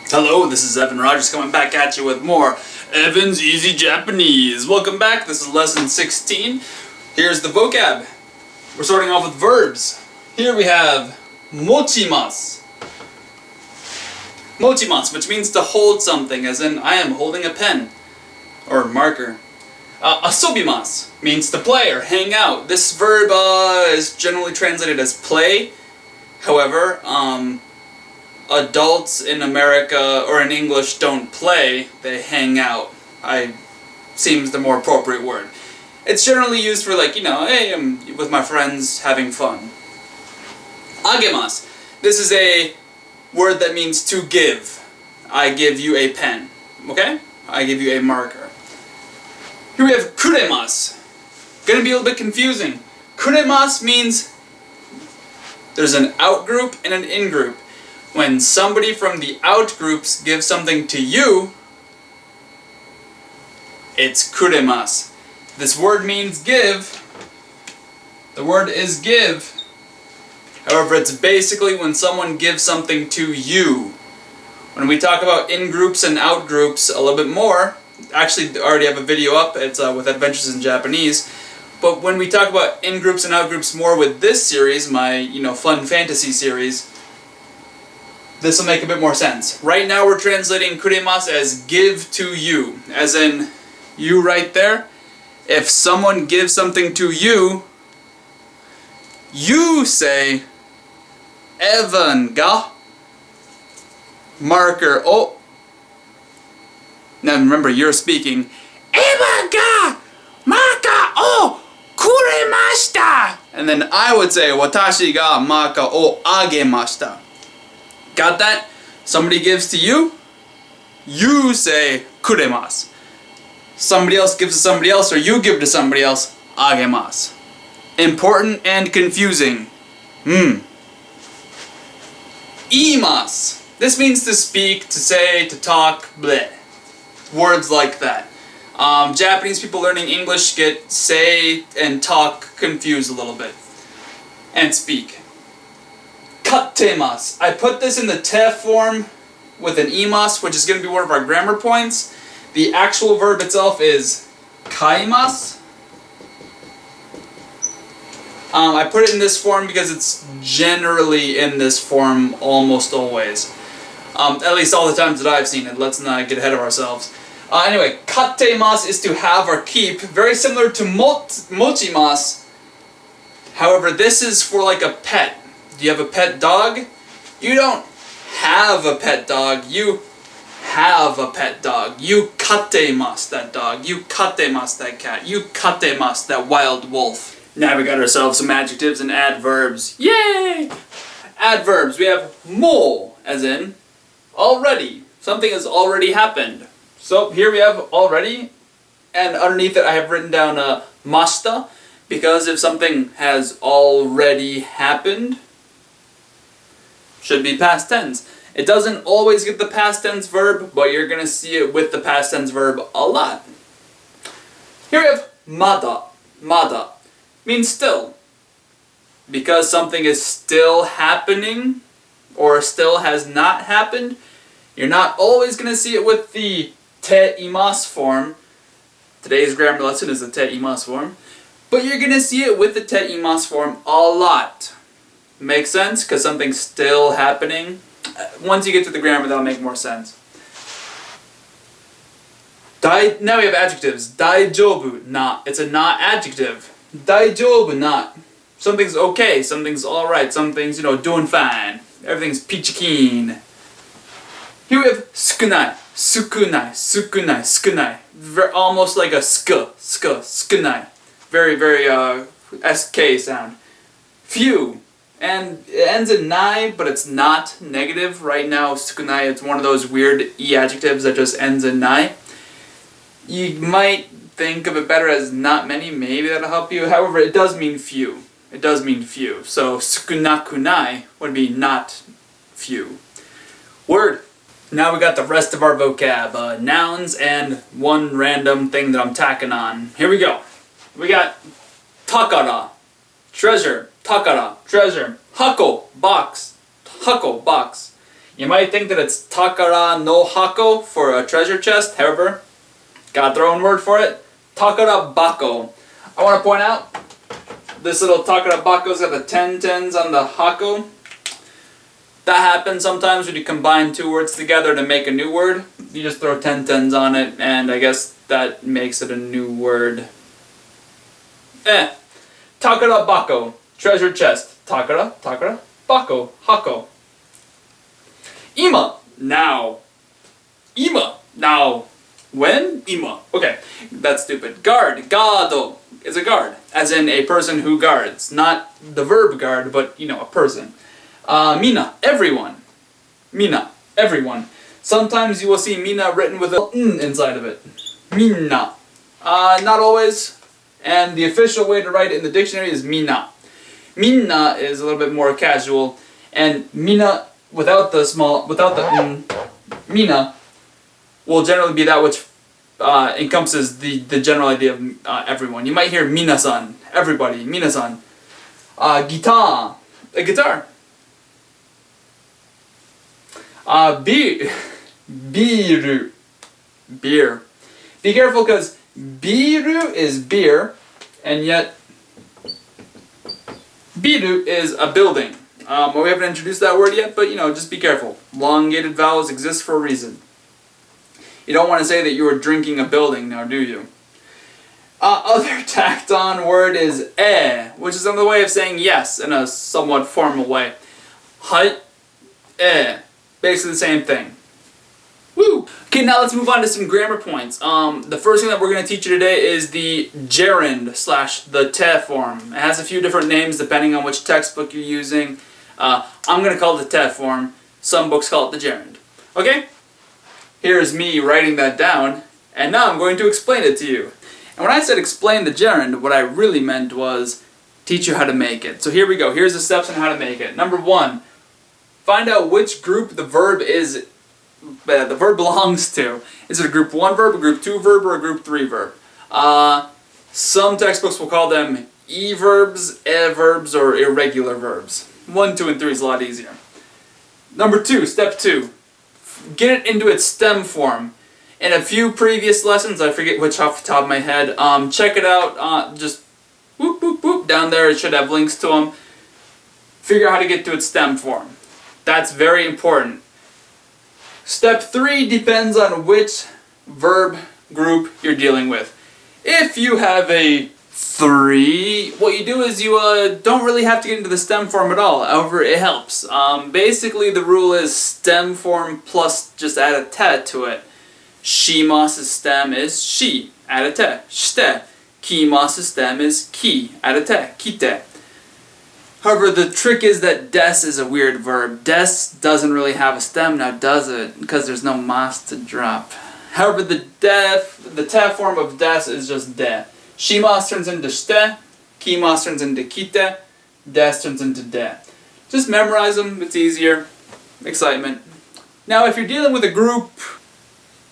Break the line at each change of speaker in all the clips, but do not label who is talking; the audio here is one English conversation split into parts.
Hello, this is Evan Rogers coming back at you with more Evan's Easy Japanese. Welcome back, this is lesson 16. Here's the vocab. We're starting off with verbs. Here we have mochimasu. Mochimasu, which means to hold something, as in I am holding a pen or marker. Asobimasu means to play or hang out. This verb is generally translated as play. However, adults in America or in English don't play, they hang out. Seems the more appropriate word. It's generally used for like, hey, I'm with my friends having fun. Agemasu. This is a word that means to give. I give you a pen. Okay? I give you a marker. Here we have kuremasu. Gonna be a little bit confusing. Kuremasu means there's an out group and an in group. When somebody from the out groups gives something to you, it's kuremasu. This word means give. The word is give. However, it's basically when someone gives something to you. When we talk about in groups and out groups a little bit more, actually I already have a video up, it's with Adventures in Japanese. But when we talk about in groups and out groups more with this series, my fun fantasy series, this will make a bit more sense. Right now we're translating kuremasu as give to you, as in you right there. If someone gives something to you, you say Evan ga marker o. Now remember, you're speaking. Evan ga marker o kuremashita. And then I would say watashi ga marker o agemashita. Got that? Somebody gives to you, you say kuremasu. Somebody else gives to somebody else, or you give to somebody else, agemasu. Important and confusing. Iimasu. This means to speak, to say, to talk, bleh. Words like that. Japanese people learning English get say and talk confused a little bit. And speak. Kattemasu. I put this in the te form with an imasu, which is going to be one of our grammar points. The actual verb itself is kaimasu. I put it in this form because it's generally in this form almost always. At least all the times that I've seen it. Let's not get ahead of ourselves. Anyway, kattemasu is to have or keep. Very similar to mochimasu. However, this is for like a pet. Do you have a pet dog? You don't have a pet dog. You have a pet dog. You kattemasu that dog. You kattemasu that cat. You kattemasu that wild wolf. Now we got ourselves some adjectives and adverbs. Yay! Adverbs. We have mo, as in already. Something has already happened. So here we have already, and underneath it I have written down mashita, because if something has already happened, should be past tense. It doesn't always get the past tense verb, but you're going to see it with the past tense verb a lot. Here we have mada. Mada means still. Because something is still happening, or still has not happened, you're not always going to see it with the te imasu form. Today's grammar lesson is the te imasu form. But you're going to see it with the te imasu form a lot. Makes sense? Because something's still happening. Once you get to the grammar, that'll make more sense. Now we have adjectives. Daijoubu, not. It's a not adjective. Daijoubu, not. Something's okay, something's alright, something's, doing fine. Everything's peachy keen. Here we have sukunai. Sukunai, sukunai, sukunai. Almost like a sukunai. Very, very, SK sound. Few. And it ends in nai, but it's not negative. Right now, sukunai, it's one of those weird E adjectives that just ends in nai. You might think of it better as not many, maybe that'll help you. However, it does mean few. It does mean few. So, sukunakunai would be not few. Word. Now we got the rest of our vocab. Nouns and one random thing that I'm tacking on. Here we go. We got takara, treasure. Takara, treasure. Hako, box. Hako, box. You might think that it's takara no hako for a treasure chest. However, got their own word for it. Takara bako. I want to point out, this little takara bako's got the 10 tens on the hako. That happens sometimes when you combine two words together to make a new word. You just throw 10 tens on it, and I guess that makes it a new word. Takara bako. Treasure chest. Takara, takara, bako, hako. Ima, now. Ima, now. When? Ima. Okay, that's stupid. Guard, gado, is a guard. As in a person who guards. Not the verb guard, but, you know, a person. Mina, everyone. Mina, everyone. Sometimes you will see mina written with a n inside of it. Mina. Not always. And the official way to write it in the dictionary is mina. Minna is a little bit more casual. And mina, without the n, mina will generally be that which encompasses the general idea of everyone. You might hear minasan, everybody, minasan. Guitar, a guitar. Biru, beer. Be careful because biru is beer, and yet biru is a building. Well, we haven't introduced that word yet, but you know, just be careful. Elongated vowels exist for a reason. You don't want to say that you are drinking a building now, do you? Other tacked on word is which is another way of saying yes in a somewhat formal way. Hai, basically the same thing. Woo! Okay, now let's move on to some grammar points. The first thing that we're going to teach you today is the gerund / the te form. It has a few different names depending on which textbook you're using. I'm going to call it the te form. Some books call it the gerund. Okay? Here's me writing that down, and now I'm going to explain it to you. And when I said explain the gerund, what I really meant was teach you how to make it. So here we go. Here's the steps on how to make it. Number 1, find out which group the verb belongs to. Is it a group 1 verb, a group 2 verb, or a group 3 verb? Some textbooks will call them e-verbs, e-verbs, or irregular verbs. 1, 2, and 3 is a lot easier. Number 2, step 2. Get it into its stem form. In a few previous lessons, I forget which off the top of my head, check it out, just whoop, whoop, whoop, down there, it should have links to them. Figure out how to get to its stem form. That's very important. Step 3 depends on which verb group you're dealing with. If you have a 3, what you do is you don't really have to get into the stem form at all. However, it helps. Basically, the rule is stem form plus just add a te to it. Shimasu stem is shi, add a te, shite. Kimasu stem is ki, add a te, kite. However, the trick is that des is a weird verb. Des doesn't really have a stem now, does it? Because there's no mas to drop. However, the te form of des is just de. Shimas turns into shite, kimas turns into kite, des turns into de. Just memorize them, it's easier. Excitement. Now, if you're dealing with a group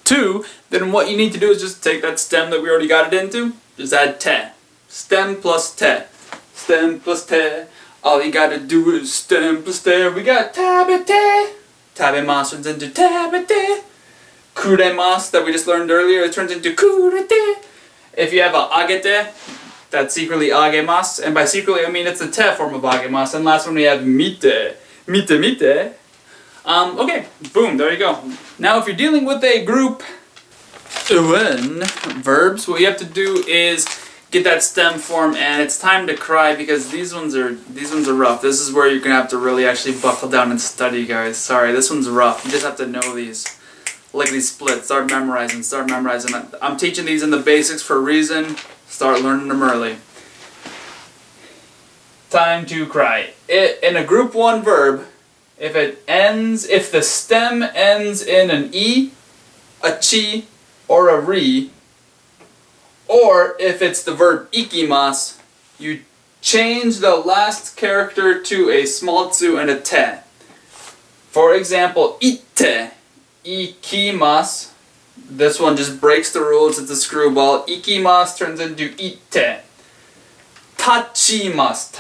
2, then what you need to do is just take that stem that we already got it into, just add te. Stem plus te. Stem plus te. All you gotta do is stem plus te. We got tabete. Tabemas turns into tabete. Kuremas that we just learned earlier, it turns into kurete. If you have a agete, that's secretly agemas. And by secretly, I mean it's the te form of agemas. And last one we have mite. Mite. Okay, boom, there you go. Now if you're dealing with a group 1 verbs, what you have to do is get that stem form, and it's time to cry because these ones are rough. This is where you're gonna have to really actually buckle down and study, guys. Sorry, this one's rough. You just have to know these. Like these splits, start memorizing. I'm teaching these in the basics for a reason. Start learning them early. Time to cry. In a group 1 verb, if the stem ends in an e, a chi, or a ri, or if it's the verb ikimas, you change the last character to a small tsu and a te. For example, itte, ikimas. This one just breaks the rules, it's a screwball. Ikimas turns into itte. Tachimas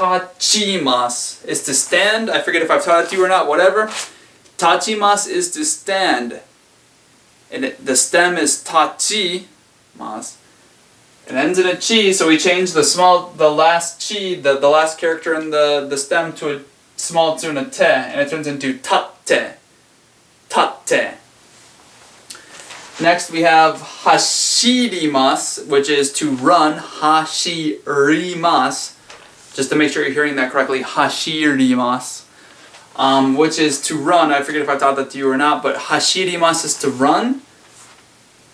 is to stand. I forget if I've taught it to you or not, whatever. Tachimasu is to stand. And the stem is tachimasu. It ends in a chi, so we change the last chi, the last character in the stem to a small tsu and a te, and it turns into tatte. Tatte. Next we have hashirimasu, which is to run. Hashirimasu. Just to make sure you're hearing that correctly, hashirimasu. Which is to run. I forget if I taught that to you or not, but hashirimasu is to run.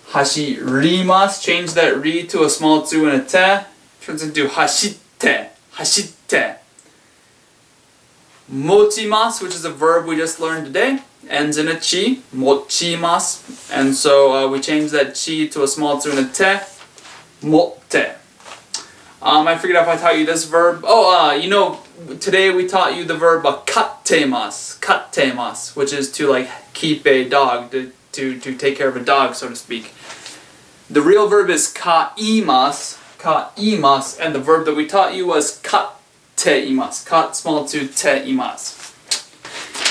Hashirimasu, change that ri to a small tsu and a te, turns into hashitte. Hashitte. Mochimasu, which is a verb we just learned today, ends in a chi, mochimasu, and so we change that chi to a small tsu and a te, motte. I forget if I taught you this verb. You know, today we taught you the verb kattemasu, which is to like keep a dog, to take care of a dog, so to speak. The real verb is kaimasu, and the verb that we taught you was katteimasu, kat small tsu te imasu.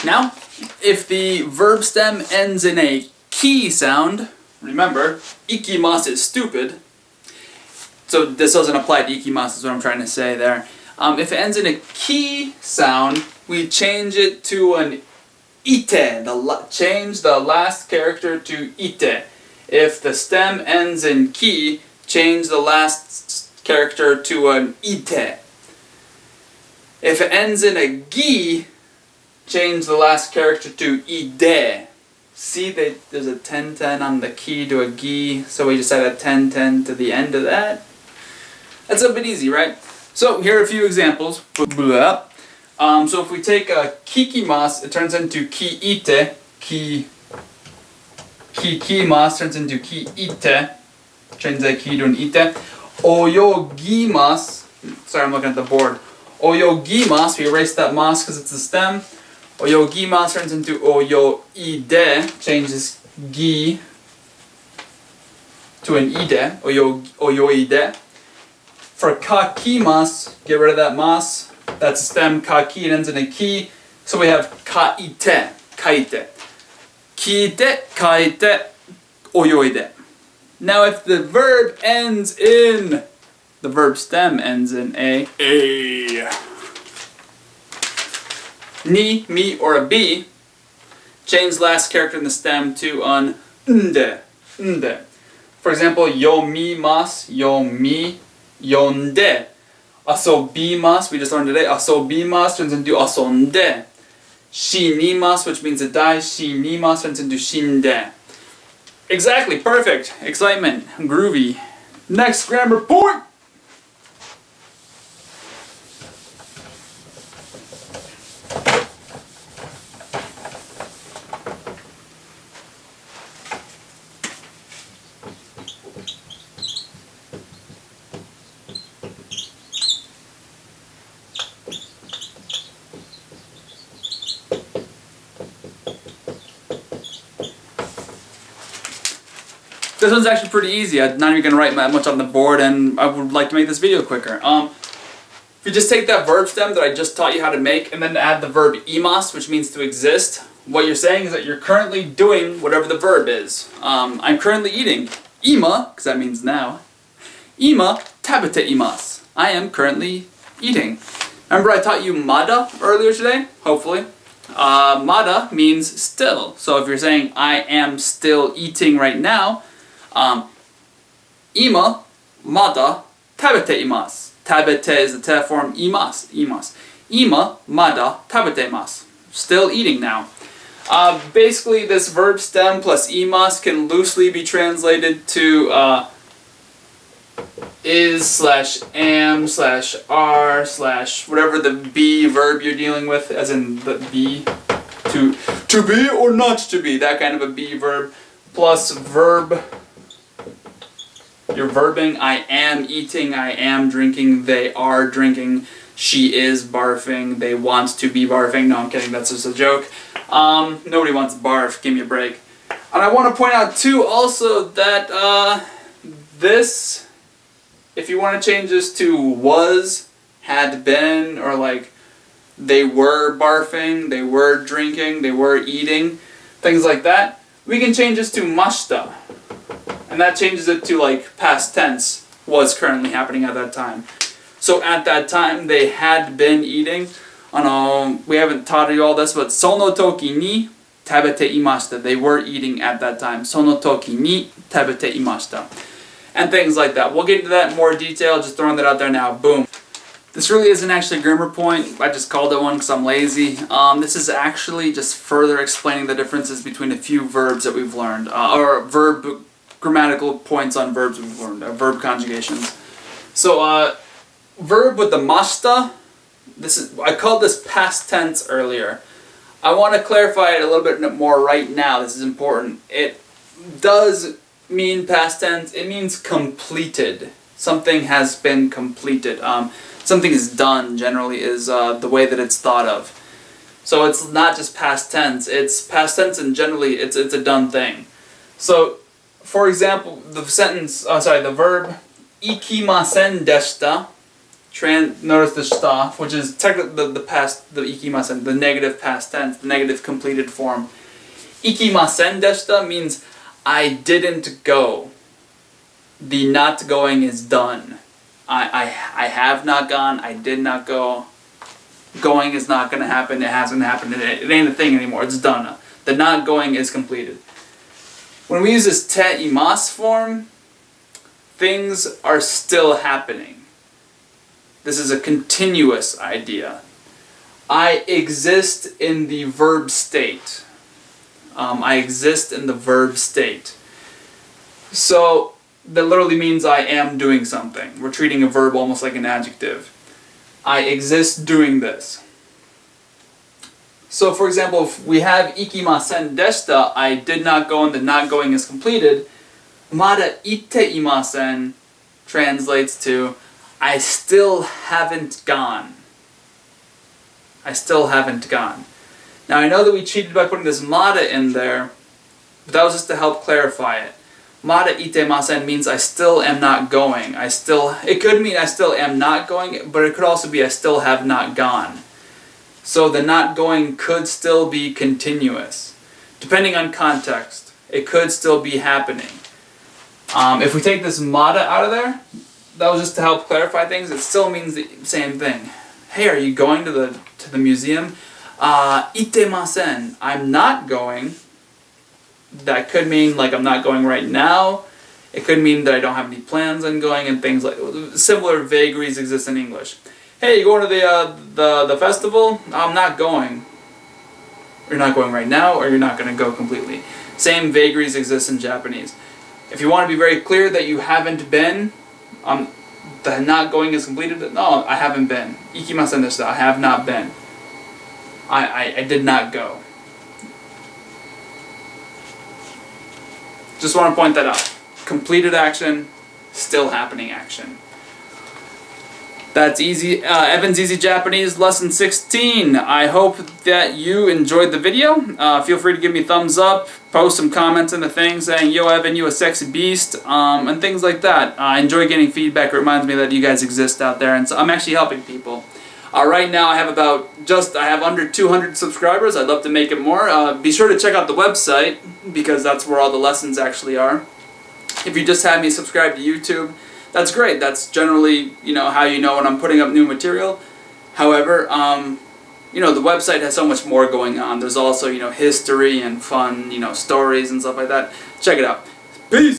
Now, if the verb stem ends in a ki sound, remember, ikimasu is stupid, so this doesn't apply to ikimasu is what I'm trying to say there. If it ends in a ki sound, we change it to an ite, change the last character to ite. If the stem ends in ki, change the last character to an ite. If it ends in a gi, change the last character to ide. See, there's a 10-10 on the ki to a gi, so we just add a 10-10 to the end of that. That's a bit easy, right? So here are a few examples. So if we take a kikimasu, it turns into kiite. Kikimasu turns into kiite. Change that ki to an ite. Oyogimasu. Sorry, I'm looking at the board. Oyogimasu, we erase that mas because it's a stem. Oyogimasu turns into oyoide. Changes gi to an ide. Oyoide. For kakimasu, get rid of that mas. That's a stem, kaki, it ends in a ki. So we have kaite, kaite. Kiite, kaite, oyoide. Now if the verb ends in, the verb stem ends in a, ni, mi, or a b, change last character in the stem to an nde. For example, yomimasu, yomi, yonde. Asobimasu, we just learned today, asobimasu turns into asonde. Shinimasu, which means to die, shinimasu turns into shinde. Exactly, perfect. Excitement, groovy. Next grammar point! This one's actually pretty easy. I'm not even going to write much on the board, and I would like to make this video quicker. If you just take that verb stem that I just taught you how to make, and then add the verb imas, which means to exist, what you're saying is that you're currently doing whatever the verb is. I'm currently eating. Ima, because that means now. Ima tabete imasu. I am currently eating. Remember I taught you mada earlier today? Hopefully. Mada means still. So if you're saying I am still eating right now, ima mada tabete imasu. Tabete is the te form imasu. Ima mada tabete imasu. Still eating now. Basically this verb stem plus imasu can loosely be translated to is slash am slash are slash whatever the be verb you're dealing with, as in the be, to be or not to be, that kind of a be verb, plus verb. You're verbing, I am eating, I am drinking, they are drinking, she is barfing, they want to be barfing. No, I'm kidding, that's just a joke. Nobody wants barf, give me a break. And I want to point out too also that this, if you want to change this to was, had been, or like they were barfing, they were drinking, they were eating, things like that, we can change this to mashita. And that changes it to like past tense, was currently happening at that time. So at that time, they had been eating. We haven't taught you all this, but sono toki ni tabete imashita. They were eating at that time. Sono toki ni tabete imashita. And things like that. We'll get into that in more detail, just throwing that out there now. Boom. This really isn't actually a grammar point. I just called it one because I'm lazy. This is actually just further explaining the differences between a few verbs that we've learned, or grammatical points on verbs we've learned, verb conjugations. So, verb with the mashita. I called this past tense earlier. I want to clarify it a little bit more right now. This is important. It does mean past tense. It means completed. Something has been completed. Something is done, generally, is the way that it's thought of. So it's not just past tense. It's past tense, and generally it's a done thing. So, for example, the verb ikimasen deshita. Notice the shita, which is technically the ikimasen, the negative past tense, the negative completed form. Ikimasen deshita means I didn't go. The not going is done. I have not gone, I did not go. Going is not going to happen, it hasn't happened, it ain't a thing anymore, it's done. The not going is completed. When we use this te imas form, things are still happening. This is a continuous idea. I exist in the verb state. I exist in the verb state. So, that literally means I am doing something. We're treating a verb almost like an adjective. I exist doing this. So, for example, if we have ikimasen deshita, I did not go and the not going is completed, mada itte imasen translates to I still haven't gone. I still haven't gone. Now, I know that we cheated by putting this mada in there, but that was just to help clarify it. Mada itemasen means I still am not going. It could mean I still am not going, but it could also be I still have not gone. So the not going could still be continuous. Depending on context, it could still be happening. If we take this mada out of there, that was just to help clarify things. It still means the same thing. Hey, are you going to the museum? Itemasen. I'm not going. That could mean like I'm not going right now. It could mean that I don't have any plans on going, and things like similar vagaries exist in English. Hey, you going to the festival? I'm not going. You're not going right now, or you're not going to go completely. Same vagaries exist in Japanese. If you want to be very clear that you haven't been, the not going is completed. No, I haven't been. Ikimasen deshita. I have not been. I did not go. Just want to point that out. Completed action, still happening action. That's easy. Evan's Easy Japanese Lesson 16. I hope that you enjoyed the video. Feel free to give me a thumbs up, post some comments in the thing saying, yo Evan, you a sexy beast, and things like that. I enjoy getting feedback. It reminds me that you guys exist out there, and so I'm actually helping people. Right now I have under 200 subscribers. I'd love to make it more. Be sure to check out the website, because that's where all the lessons actually are. If you just have me subscribe to YouTube, that's great. That's generally, how you know when I'm putting up new material. However, the website has so much more going on. There's also, history and fun, stories and stuff like that. Check it out. Peace!